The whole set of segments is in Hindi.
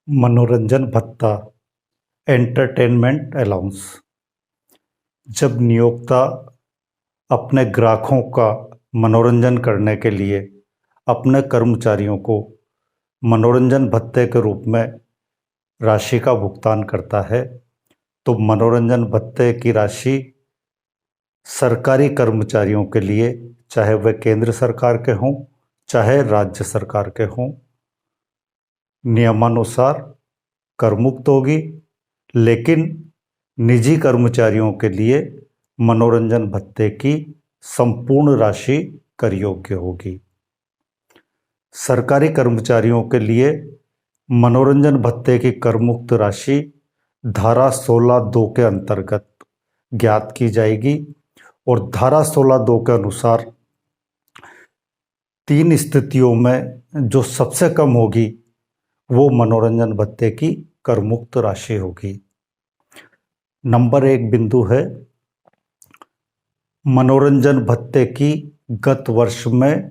मनोरंजन भत्ता, एंटरटेनमेंट अलाउंस। जब नियोक्ता अपने ग्राहकों का मनोरंजन करने के लिए अपने कर्मचारियों को मनोरंजन भत्ते के रूप में राशि का भुगतान करता है, तो मनोरंजन भत्ते की राशि सरकारी कर्मचारियों के लिए, चाहे वह केंद्र सरकार के हों चाहे राज्य सरकार के हों, नियमानुसार करमुक्त होगी। लेकिन निजी कर्मचारियों के लिए मनोरंजन भत्ते की संपूर्ण राशि कर योग्य होगी। सरकारी कर्मचारियों के लिए मनोरंजन भत्ते की करमुक्त राशि धारा 16(2) के अंतर्गत ज्ञात की जाएगी और धारा 16(2) के अनुसार 3 स्थितियों में जो सबसे कम होगी वो मनोरंजन भत्ते की करमुक्त राशि होगी। नंबर 1 बिंदु है मनोरंजन भत्ते की गत वर्ष में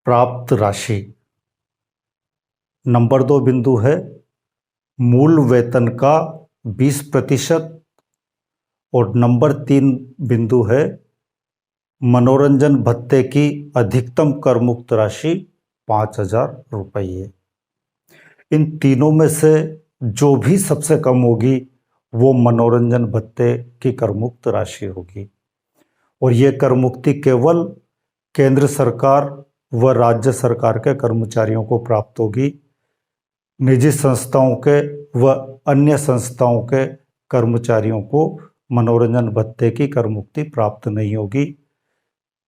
प्राप्त राशि। नंबर 2 बिंदु है मूल वेतन का 20%। और नंबर 3 बिंदु है मनोरंजन भत्ते की अधिकतम करमुक्त राशि 5,000 रुपये। इन तीनों में से जो भी सबसे कम होगी वो मनोरंजन भत्ते की करमुक्त राशि होगी। और ये करमुक्ति केवल केंद्र सरकार व राज्य सरकार के कर्मचारियों को प्राप्त होगी। निजी संस्थाओं के व अन्य संस्थाओं के कर्मचारियों को मनोरंजन भत्ते की करमुक्ति प्राप्त नहीं होगी।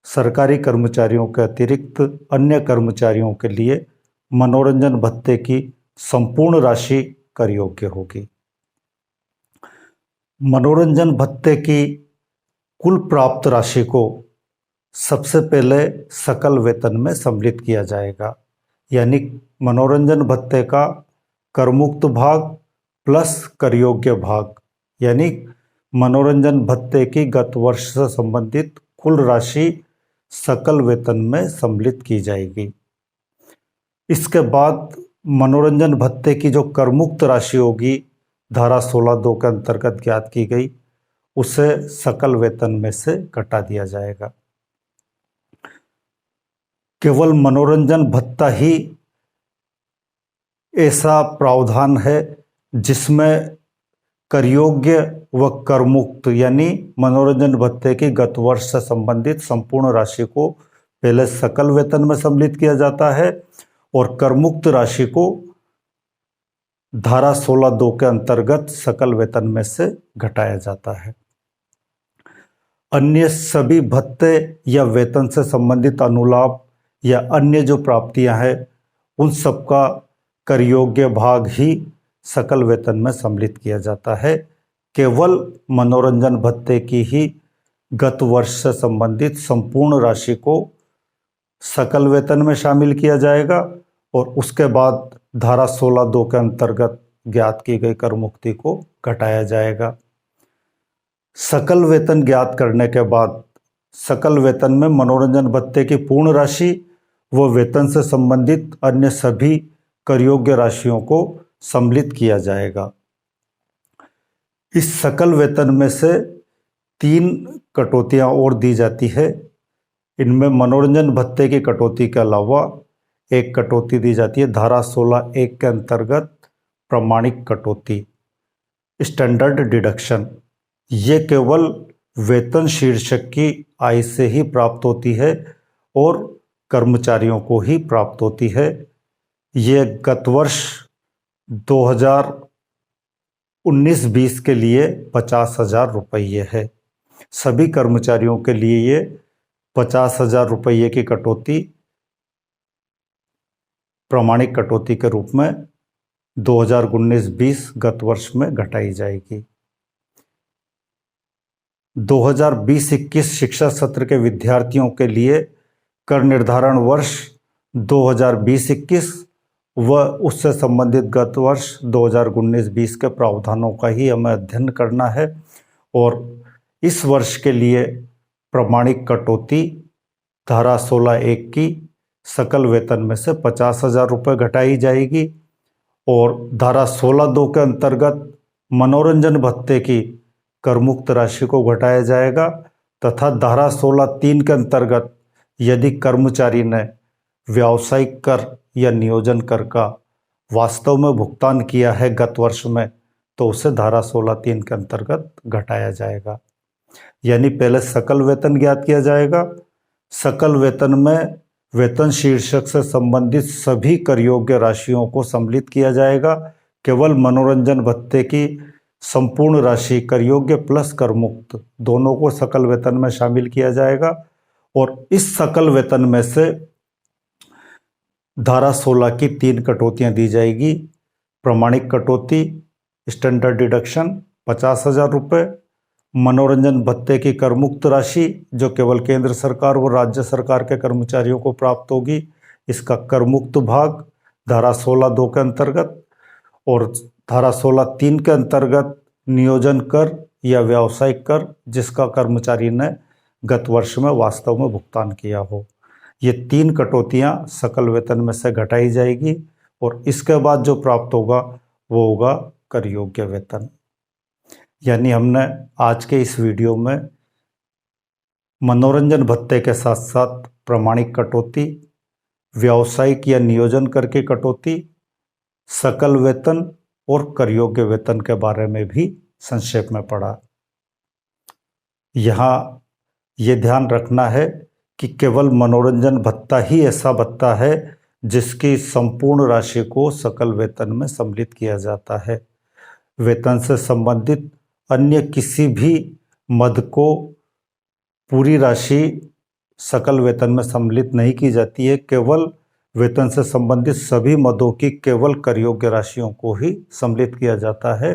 सरकारी कर्मचारियों के अतिरिक्त अन्य कर्मचारियों के लिए मनोरंजन भत्ते की संपूर्ण राशि कर योग्य होगी। मनोरंजन भत्ते की कुल प्राप्त राशि को सबसे पहले सकल वेतन में सम्मिलित किया जाएगा, यानी मनोरंजन भत्ते का करमुक्त भाग प्लस कर योग्य भाग, यानी मनोरंजन भत्ते की गत वर्ष से संबंधित कुल राशि सकल वेतन में सम्मिलित की जाएगी। इसके बाद मनोरंजन भत्ते की जो करमुक्त राशि होगी धारा 16(2) के अंतर्गत ज्ञात की गई, उसे सकल वेतन में से घटा दिया जाएगा। केवल मनोरंजन भत्ता ही ऐसा प्रावधान है जिसमें करयोग्य व करमुक्त यानी मनोरंजन भत्ते की गत वर्ष से संबंधित संपूर्ण राशि को पहले सकल वेतन में सम्मिलित किया जाता है और करमुक्त राशि को धारा 16(2) के अंतर्गत सकल वेतन में से घटाया जाता है। अन्य सभी भत्ते या वेतन से संबंधित अनुलाभ या अन्य जो प्राप्तियां हैं उन सबका कर योग्य भाग ही सकल वेतन में सम्मिलित किया जाता है। केवल मनोरंजन भत्ते की ही गत वर्ष से संबंधित संपूर्ण राशि को सकल वेतन में शामिल किया जाएगा और उसके बाद धारा 16(2) के अंतर्गत ज्ञात की गई करमुक्ति को घटाया जाएगा। सकल वेतन ज्ञात करने के बाद सकल वेतन में मनोरंजन भत्ते की पूर्ण राशि व वेतन से संबंधित अन्य सभी कर योग्य राशियों को सम्मिलित किया जाएगा। इस सकल वेतन में से 3 कटौतियां और दी जाती है। इनमें मनोरंजन भत्ते की कटौती के अलावा एक कटौती दी जाती है धारा 16(1) के अंतर्गत प्रमाणिक कटौती, स्टैंडर्ड डिडक्शन। ये केवल वेतन शीर्षक की आय से ही प्राप्त होती है और कर्मचारियों को ही प्राप्त होती है। ये गत वर्ष 2019-20 के लिए 50,000 रुपये है। सभी कर्मचारियों के लिए ये 50,000 रुपये की कटौती प्रमाणिक कटौती के रूप में 2019-20 गत वर्ष में घटाई जाएगी। 2020-21 शिक्षा सत्र के विद्यार्थियों के लिए कर निर्धारण वर्ष 2020-21 व उससे संबंधित गत वर्ष 2019-20 के प्रावधानों का ही हमें अध्ययन करना है और इस वर्ष के लिए प्रमाणिक कटौती धारा 16(1) की सकल वेतन में से 50,000 रुपये घटाई जाएगी और धारा 16(2) के अंतर्गत मनोरंजन भत्ते की करमुक्त राशि को घटाया जाएगा तथा धारा 16(3) के अंतर्गत यदि कर्मचारी ने व्यावसायिक कर या नियोजन कर का वास्तव में भुगतान किया है गत वर्ष में, तो उसे धारा 16(3) के अंतर्गत घटाया जाएगा। यानी पहले सकल वेतन ज्ञात किया जाएगा। सकल वेतन में वेतन शीर्षक से संबंधित सभी कर योग्य राशियों को सम्मिलित किया जाएगा। केवल मनोरंजन भत्ते की संपूर्ण राशि कर योग्य प्लस कर मुक्त दोनों को सकल वेतन में शामिल किया जाएगा और इस सकल वेतन में से धारा 16 की 3 कटौतियां दी जाएगी। प्रमाणिक कटौती स्टैंडर्ड डिडक्शन 50,000 रुपये, मनोरंजन भत्ते की करमुक्त राशि जो केवल केंद्र सरकार व राज्य सरकार के कर्मचारियों को प्राप्त होगी, इसका करमुक्त भाग धारा 16(2) के अंतर्गत और धारा 16(3) के अंतर्गत नियोजन कर या व्यावसायिक कर जिसका कर्मचारी ने गत वर्ष में वास्तव में भुगतान किया हो। ये 3 कटौतियां सकल वेतन में से घटाई जाएगी और इसके बाद जो प्राप्त होगा वो होगा कर योग्य वेतन। यानी हमने आज के इस वीडियो में मनोरंजन भत्ते के साथ साथ प्रमाणिक कटौती, व्यावसायिक या नियोजन कर की कटौती, सकल वेतन और कर योग्य वेतन के बारे में भी संक्षेप में पढ़ा। यहाँ ये ध्यान रखना है कि केवल मनोरंजन भत्ता ही ऐसा भत्ता है जिसकी संपूर्ण राशि को सकल वेतन में सम्मिलित किया जाता है। वेतन से संबंधित अन्य किसी भी मद को पूरी राशि सकल वेतन में सम्मिलित नहीं की जाती है। केवल वेतन से संबंधित सभी मदों की केवल कर योग्य राशियों को ही सम्मिलित किया जाता है।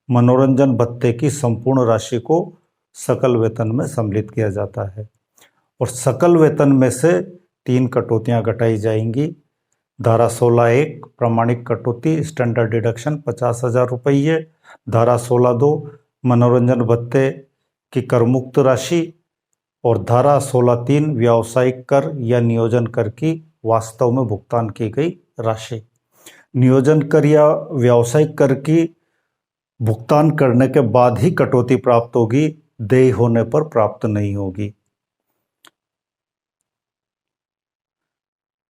मनोरंजन भत्ते की संपूर्ण राशि को सकल वेतन में सम्मिलित किया जाता है और सकल वेतन में से 3 कटौतियां घटाई जाएंगी। धारा 16(1) प्रमाणिक कटौती स्टैंडर्ड डिडक्शन 50,000 रुपये, धारा 16(2) मनोरंजन भत्ते की करमुक्त राशि और धारा 16(3) व्यावसायिक कर या नियोजन कर की वास्तव में भुगतान की गई राशि। नियोजन कर या व्यावसायिक कर की भुगतान करने के बाद ही कटौती प्राप्त होगी, देय होने पर प्राप्त नहीं होगी।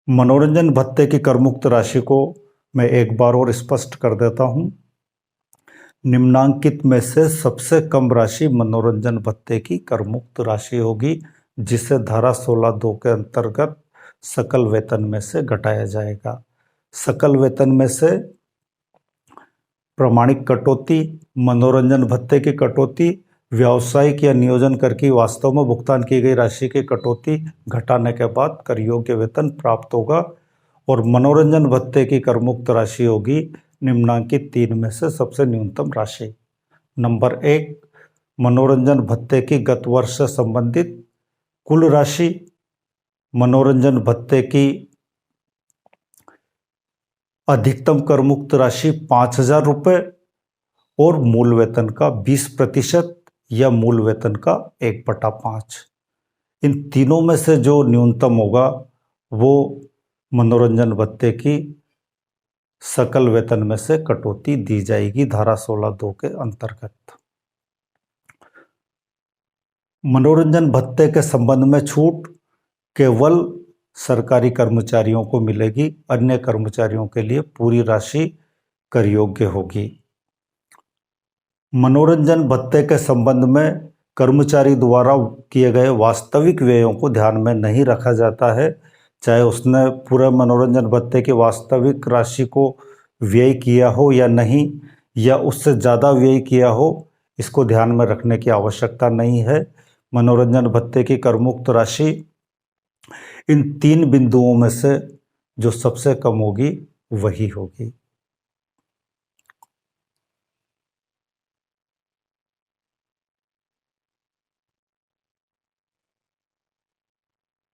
मनोरंजन भत्ते की करमुक्त राशि को मैं एक बार और स्पष्ट कर देता हूं। निम्नांकित में से सबसे कम राशि मनोरंजन भत्ते की करमुक्त राशि होगी जिसे धारा 16(2) के अंतर्गत सकल वेतन में से घटाया जाएगा। सकल वेतन में से प्रमाणिक कटौती, मनोरंजन भत्ते की कटौती, व्यावसायिक या नियोजन कर की वास्तव में भुगतान की गई राशि की कटौती घटाने के बाद कर योग्य वेतन प्राप्त होगा और मनोरंजन भत्ते की करमुक्त राशि होगी निम्नांकित 3 में से सबसे न्यूनतम राशि। नंबर 1, मनोरंजन भत्ते की गत वर्ष से संबंधित कुल राशि, मनोरंजन भत्ते की अधिकतम करमुक्त राशि 5,000 रुपये और मूल वेतन का 20% या मूल वेतन का 1/5। इन तीनों में से जो न्यूनतम होगा वो मनोरंजन भत्ते की सकल वेतन में से कटौती दी जाएगी धारा 16(2) के अंतर्गत। मनोरंजन भत्ते के संबंध में छूट केवल सरकारी कर्मचारियों को मिलेगी, अन्य कर्मचारियों के लिए पूरी राशि कर योग्य होगी। मनोरंजन भत्ते के संबंध में कर्मचारी द्वारा किए गए वास्तविक व्ययों को ध्यान में नहीं रखा जाता है, चाहे उसने पूरे मनोरंजन भत्ते की वास्तविक राशि को व्यय किया हो या नहीं, या उससे ज़्यादा व्यय किया हो, इसको ध्यान में रखने की आवश्यकता नहीं है। मनोरंजन भत्ते की करमुक्त राशि इन 3 बिंदुओं में से जो सबसे कम होगी वही होगी।